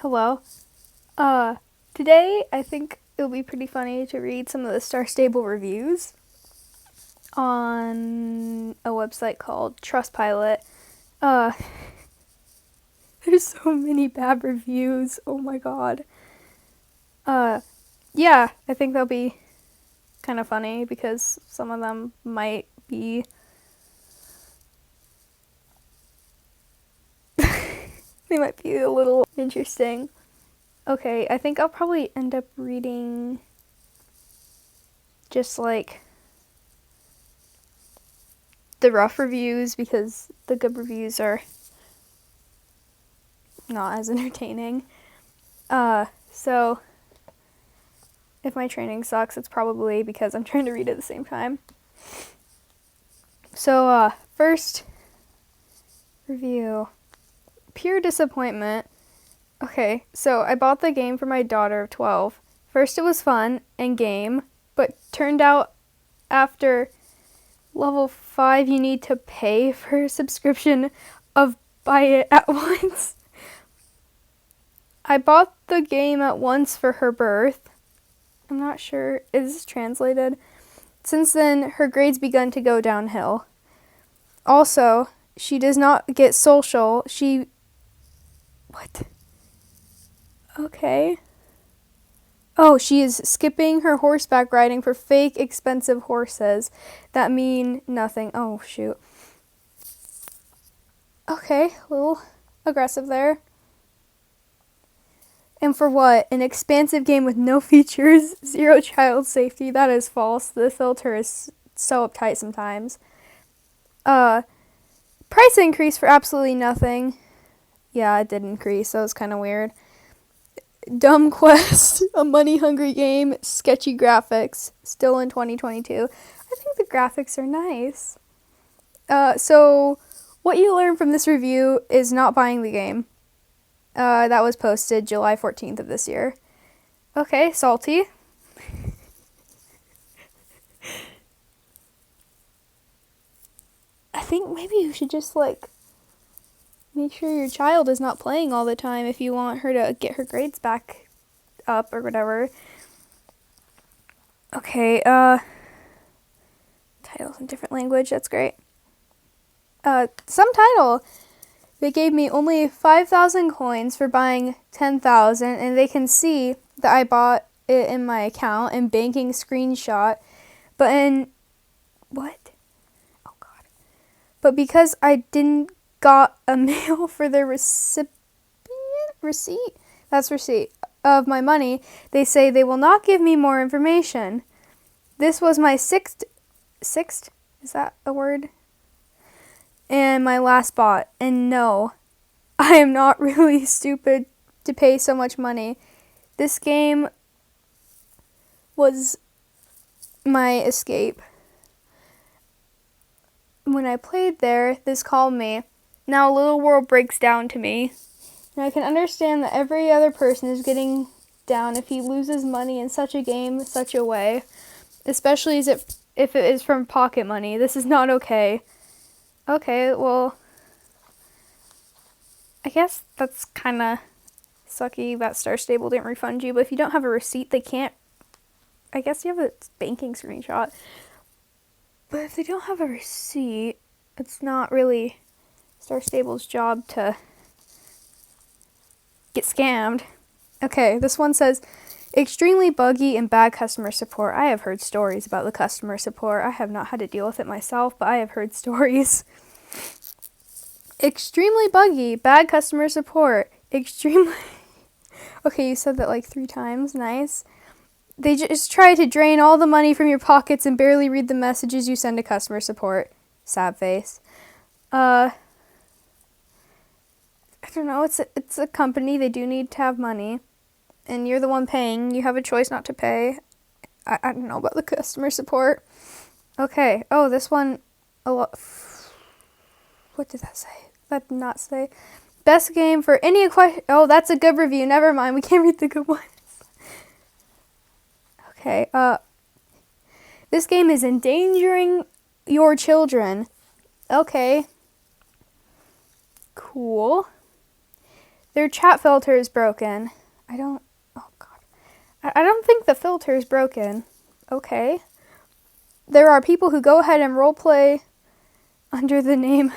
Hello. Uh, Today I think it'll be pretty funny to read some of the Star Stable reviews on a website called Trustpilot. Uh, there's so many bad reviews. Oh my god. Uh, yeah, I think they'll be kind of funny because some of them might be they might be a little interesting. Okay, I think I'll probably end up reading just like the rough reviews because the good reviews are not as entertaining. So if my training sucks, it's probably because I'm trying to read at the same time. So, first review. Pure disappointment. Okay, so I bought the game for my daughter of 12. First it was fun and game, but turned out after level 5 you need to pay for a subscription of buy it at once. I bought the game at once for her birth. I'm not sure, is this translated? Since then, her grades begun to go downhill. Also, she does not get social. What? Okay. Oh, she is skipping her horseback riding for fake expensive horses that mean nothing. Oh, shoot. Okay, a little aggressive there. And for what? An expansive game with no features, zero child safety. That is false. The filter is so uptight sometimes. Price increase for absolutely nothing. Yeah, it did increase. That was kind of weird. Dumb quest, a money-hungry game, sketchy graphics, still in 2022. I think the graphics are nice. So what you learn from this review is not buying the game. That was posted July 14th of this year. Okay, salty. I think maybe you should just make sure your child is not playing all the time if you want her to get her grades back up or whatever. Okay, titles in different language, that's great. Some title. They gave me only 5,000 coins for buying 10,000, and they can see that I bought it in my account and banking screenshot. What? Oh god. But because I didn't got a mail for the receipt of my money, they say they will not give me more information. This was my sixth, is that a word? And my last bot. And no, I am not really stupid to pay so much money. This game was my escape. When I played there, this calmed me. Now a little world breaks down to me. And I can understand that every other person is getting down if he loses money in such a game, such a way. Especially if it is from pocket money. This is not okay. Okay, well, I guess that's kind of sucky that Star Stable didn't refund you, but if you don't have a receipt, they can't. I guess you have a banking screenshot. But if they don't have a receipt, it's not really Star Stable's job to get scammed. Okay, this one says, extremely buggy and bad customer support. I have heard stories about the customer support. I have not had to deal with it myself, but I have heard stories. Extremely buggy, bad customer support. Extremely... Okay, you said that like 3 times. Nice. They just try to drain all the money from your pockets and barely read the messages you send to customer support. Sad face. I don't know. It's a company. They do need to have money. And you're the one paying. You have a choice not to pay. I don't know about the customer support. Okay. Oh, this one... What did that say? That did not say. Best game for any question... Oh, that's a good review. Never mind. We can't read the good ones. Okay. This game is endangering your children. Okay. Cool. Their chat filter is broken. Oh God. I don't think the filter is broken. Okay. There are people who go ahead and roleplay under the name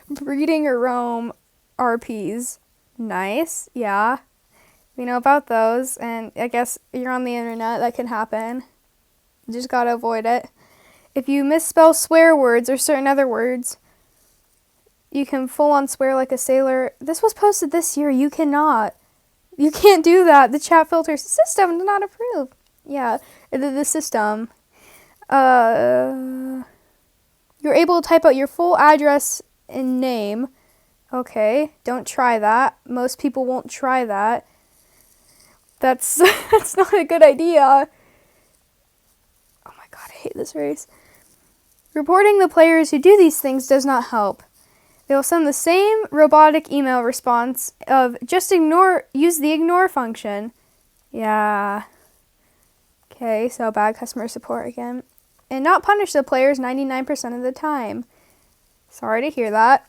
Breeding or Roam RPs. Nice. Yeah. We know about those, and I guess you're on the internet. That can happen. You just gotta avoid it. If you misspell swear words or certain other words, you can full on swear like a sailor. This was posted this year. You cannot. You can't do that. The chat filter system did not approve. Yeah, the system. You're able to type out your full address and name. Okay, don't try that. Most people won't try that. That's not a good idea. Oh my God, I hate this race. Reporting the players who do these things does not help. They will send the same robotic email response of just use the ignore function. Yeah. Okay, so bad customer support again. And not punish the players 99% of the time. Sorry to hear that.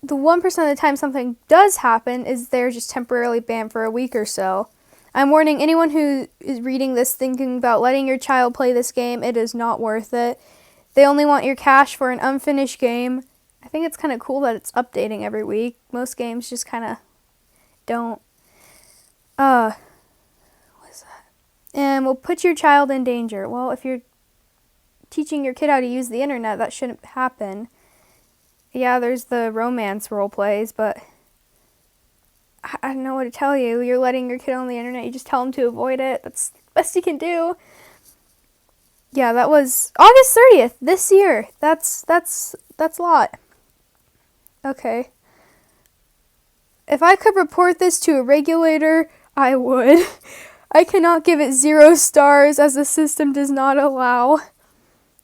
The 1% of the time something does happen is they're just temporarily banned for a week or so. I'm warning anyone who is reading this thinking about letting your child play this game. It is not worth it. They only want your cash for an unfinished game. I think it's kind of cool that it's updating every week. Most games just kind of don't. What is that? And will put your child in danger. Well, if you're teaching your kid how to use the internet, that shouldn't happen. Yeah, there's the romance role plays, but I don't know what to tell you. You're letting your kid on the internet. You just tell them to avoid it. That's the best you can do. Yeah, that was August 30th this year. That's a lot. Okay. If I could report this to a regulator, I would. I cannot give it 0 stars as the system does not allow.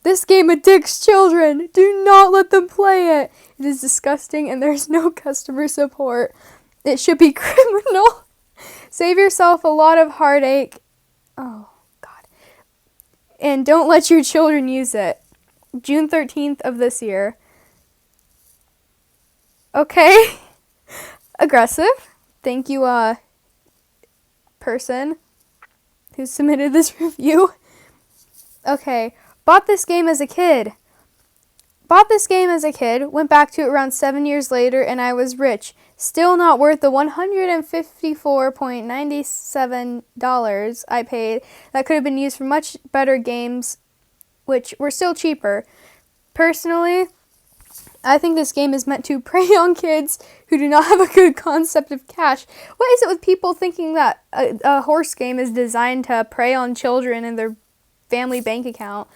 This game addicts children. Do not let them play it. It is disgusting and there's no customer support. It should be criminal. Save yourself a lot of heartache. Oh, God. And don't let your children use it. June 13th of this year. Okay. Aggressive. Thank you, person who submitted this review. Okay. Bought this game as a kid. Went back to it around 7 years later, and I was rich. Still not worth the $154.97 I paid. That could have been used for much better games, which were still cheaper. Personally, I think this game is meant to prey on kids who do not have a good concept of cash. What is it with people thinking that a horse game is designed to prey on children and their family bank account?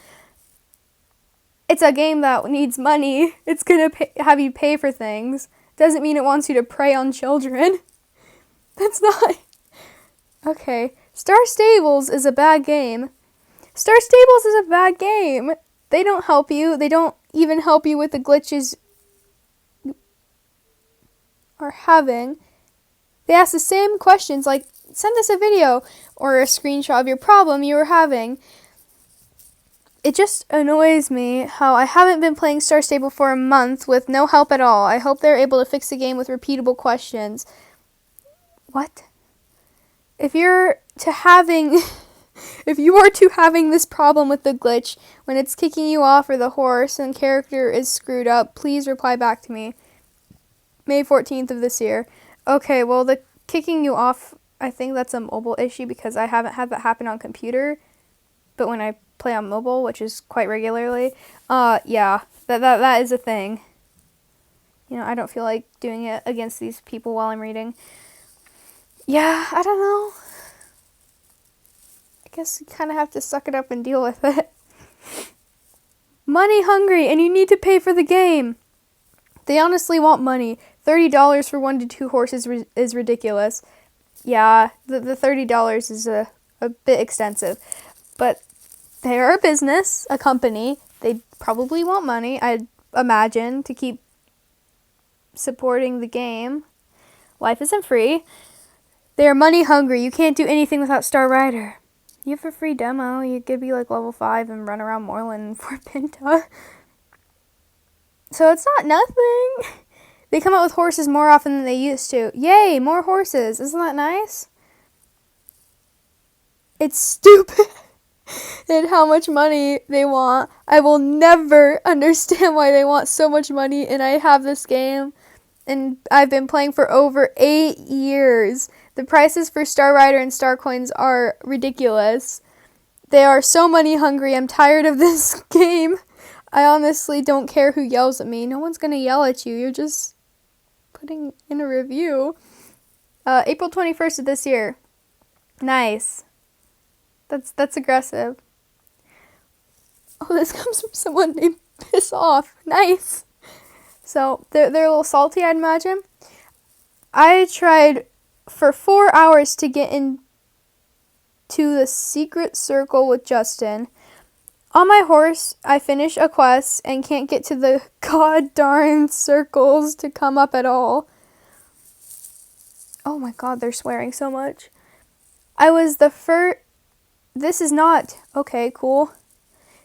It's a game that needs money. It's going to have you pay for things. Doesn't mean it wants you to prey on children. That's not... Okay. Star Stables is a bad game. They don't help you. They don't even help you with the glitches you are having. They ask the same questions like, send us a video or a screenshot of your problem you were having. It just annoys me how I haven't been playing Star Stable for a month with no help at all. I hope they're able to fix the game with repeatable questions. What? If you are to having this problem with the glitch when it's kicking you off or the horse and character is screwed up, please reply back to me. May 14th of this year. Okay, well, the kicking you off, I think that's a mobile issue because I haven't had that happen on computer. But when I play on mobile, which is quite regularly, yeah, that is a thing. You know, I don't feel like doing it against these people while I'm reading. Yeah, I don't know. I guess you kind of have to suck it up and deal with it. Money hungry, and you need to pay for the game. They honestly want money. $30 for 1 to 2 horses is ridiculous. Yeah, the $30 is a bit extensive. But they are a business, a company. They probably want money, I'd imagine, to keep supporting the game. Life isn't free. They are money hungry. You can't do anything without Star Rider. You have a free demo. You could be like level 5 and run around Moreland for Pinta. So it's not nothing. They come out with horses more often than they used to. Yay, more horses. Isn't that nice? It's stupid and how much money they want. I will never understand why they want so much money, and I have this game and I've been playing for over 8 years. The prices for Star Rider and Star Coins are ridiculous. They are so money hungry. I'm tired of this game. I honestly don't care who yells at me. No one's going to yell at you. You're just putting in a review. April 21st of this year. Nice. That's aggressive. Oh, this comes from someone named Piss Off. Nice. So, they're a little salty, I'd imagine. I tried for 4 hours to get into the secret circle with Justin. On my horse, I finish a quest and can't get to the god darn circles to come up at all. Oh my god, they're swearing so much. I was the first... This is not... Okay, cool.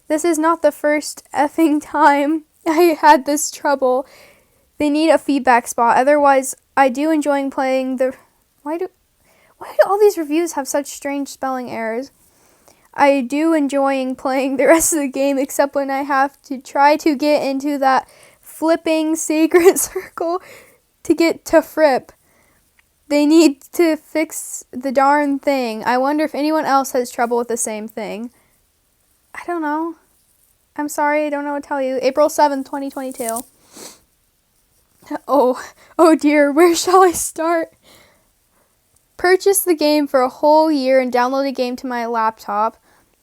This is not the first effing time I had this trouble. They need a feedback spot. Otherwise, I do enjoy playing the... Why do all these reviews have such strange spelling errors? I do enjoy playing the rest of the game, except when I have to try to get into that flipping secret circle to get to Fripp. They need to fix the darn thing. I wonder if anyone else has trouble with the same thing. I don't know. I'm sorry, I don't know what to tell you. April 7th, 2022. Oh dear, where shall I start? Purchased the game for a whole year and downloaded the game to my laptop,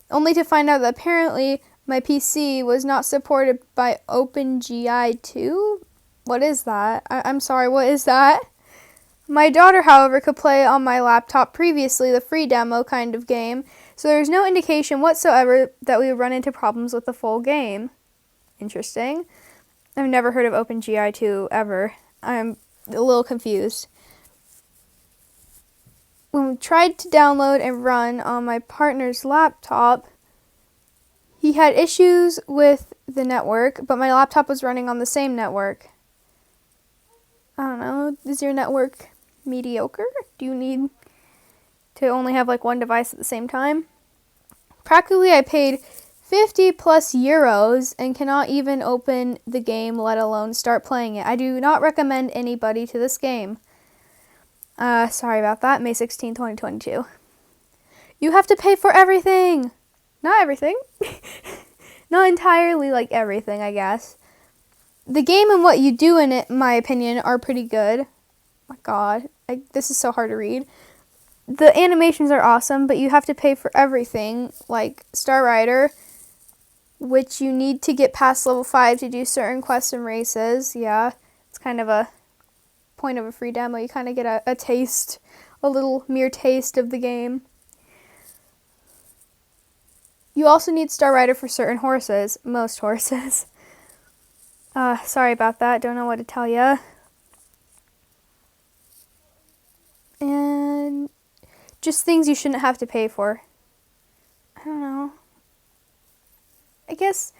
only to find out that apparently my PC was not supported by OpenGI 2? What is that? I'm sorry, what is that? My daughter, however, could play on my laptop previously, the free demo kind of game, so there's no indication whatsoever that we would run into problems with the full game. Interesting. I've never heard of OpenGI 2 ever. I'm a little confused. When we tried to download and run on my partner's laptop, he had issues with the network, but my laptop was running on the same network. I don't know, is your network mediocre? Do you need to only have like one device at the same time? Practically, I paid 50 plus euros and cannot even open the game, let alone start playing it. I do not recommend anybody to this game. Sorry about that. May 16, 2022. You have to pay for everything. Not everything. Not entirely like everything, I guess. The game and what you do in it, in my opinion, are pretty good. Oh my god. This is so hard to read. The animations are awesome, but you have to pay for everything, like Star Rider, which you need to get past level 5 to do certain quests and races. Yeah, it's kind of a point of a free demo. You kind of get a taste, a little mere taste of the game. You also need Star Rider for certain horses, most horses. Sorry about that, don't know what to tell ya. And just things you shouldn't have to pay for. I don't know. I guess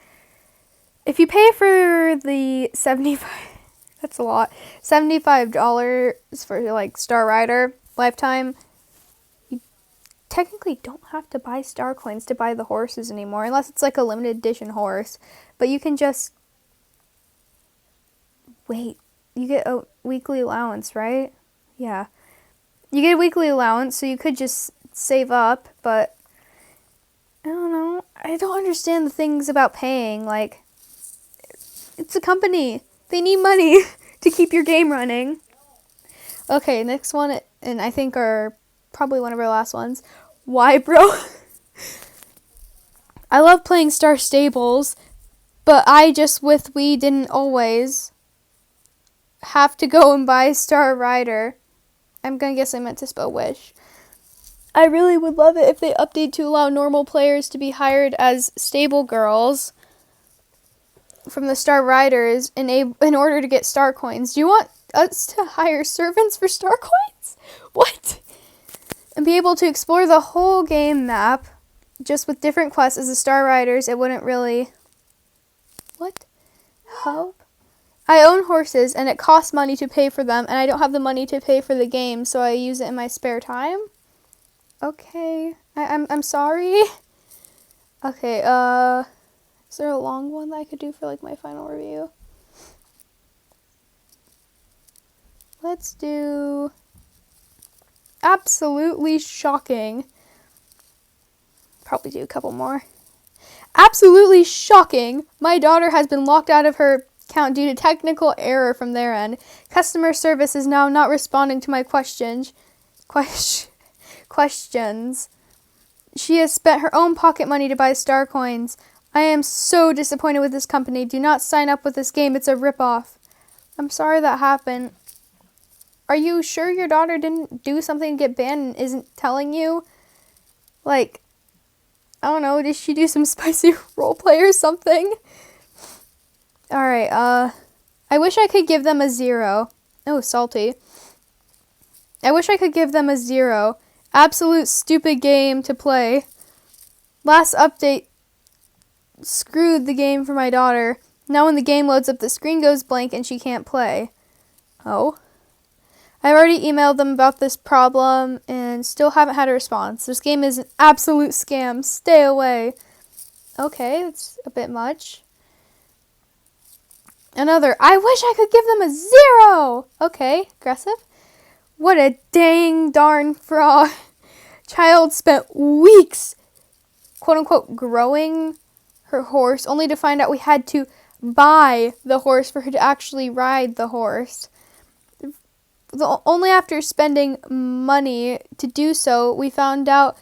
if you pay for the $75, that's a lot, $75 for like Star Rider Lifetime, you technically don't have to buy Star Coins to buy the horses anymore, unless it's like a limited edition horse. But you can just wait. You get a weekly allowance, right? Yeah. You get a weekly allowance, so you could just save up, but I don't know. I don't understand the things about paying. Like, it's a company. They need money to keep your game running. Okay, next one, and I think are probably one of our last ones. Why, bro? I love playing Star Stables, but I just with Wii didn't always have to go and buy Star Rider. I'm gonna guess I meant to spell wish. I really would love it if they update to allow normal players to be hired as stable girls from the Star Riders in order to get Star Coins. Do you want us to hire servants for Star Coins? What? And be able to explore the whole game map just with different quests as the Star Riders. It wouldn't really... What? Help? I own horses and it costs money to pay for them and I don't have the money to pay for the game, so I use it in my spare time. Okay. I'm sorry. Okay, is there a long one that I could do for like my final review? Let's do absolutely shocking. Probably do a couple more. Absolutely shocking. My daughter has been locked out of her account due to technical error from their end. Customer service is now not responding to my questions. She has spent her own pocket money to buy star coins. I am so disappointed with this company. Do not sign up with this game. It's a ripoff. I'm sorry that happened. Are you sure your daughter didn't do something to get banned and isn't telling you? Like, I don't know, did she do some spicy roleplay or something? Alright, I wish I could give them a 0. Oh, salty. I wish I could give them a 0. Absolute stupid game to play. Last update screwed the game for my daughter. Now when the game loads up, the screen goes blank and she can't play. Oh. I've already emailed them about this problem and still haven't had a response. This game is an absolute scam. Stay away. Okay, that's a bit much. Another, I wish I could give them a 0. Okay, aggressive. What a dang darn fraud. Child spent weeks, quote unquote, growing her horse, only to find out we had to buy the horse for her to actually ride the horse. Only after spending money to do so, we found out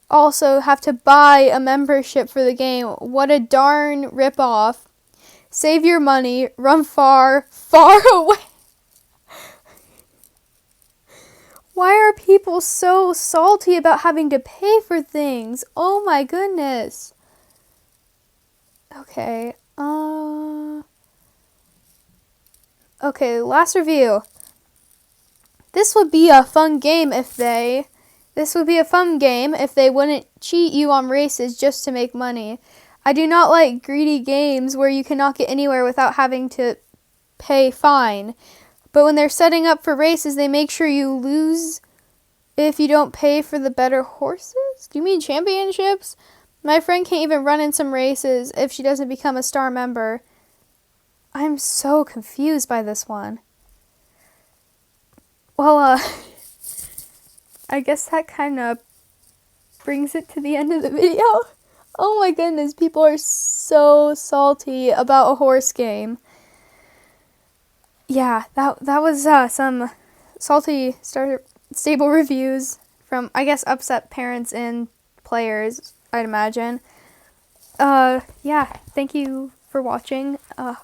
also have to buy a membership for the game. What a darn ripoff. Save your money, run far, far away. Why are people so salty about having to pay for things? Oh my goodness. Okay, okay, last review. This would be a fun game if they wouldn't cheat you on races just to make money. I do not like greedy games where you cannot get anywhere without having to pay fine. But when they're setting up for races, they make sure you lose if you don't pay for the better horses? Do you mean championships? My friend can't even run in some races if she doesn't become a star member. I'm so confused by this one. Well, I guess that kind of brings it to the end of the video. Oh my goodness, people are so salty about a horse game. Yeah, that was some salty stable reviews from, I guess, upset parents and players, I'd imagine. Yeah, thank you for watching.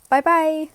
Bye-bye.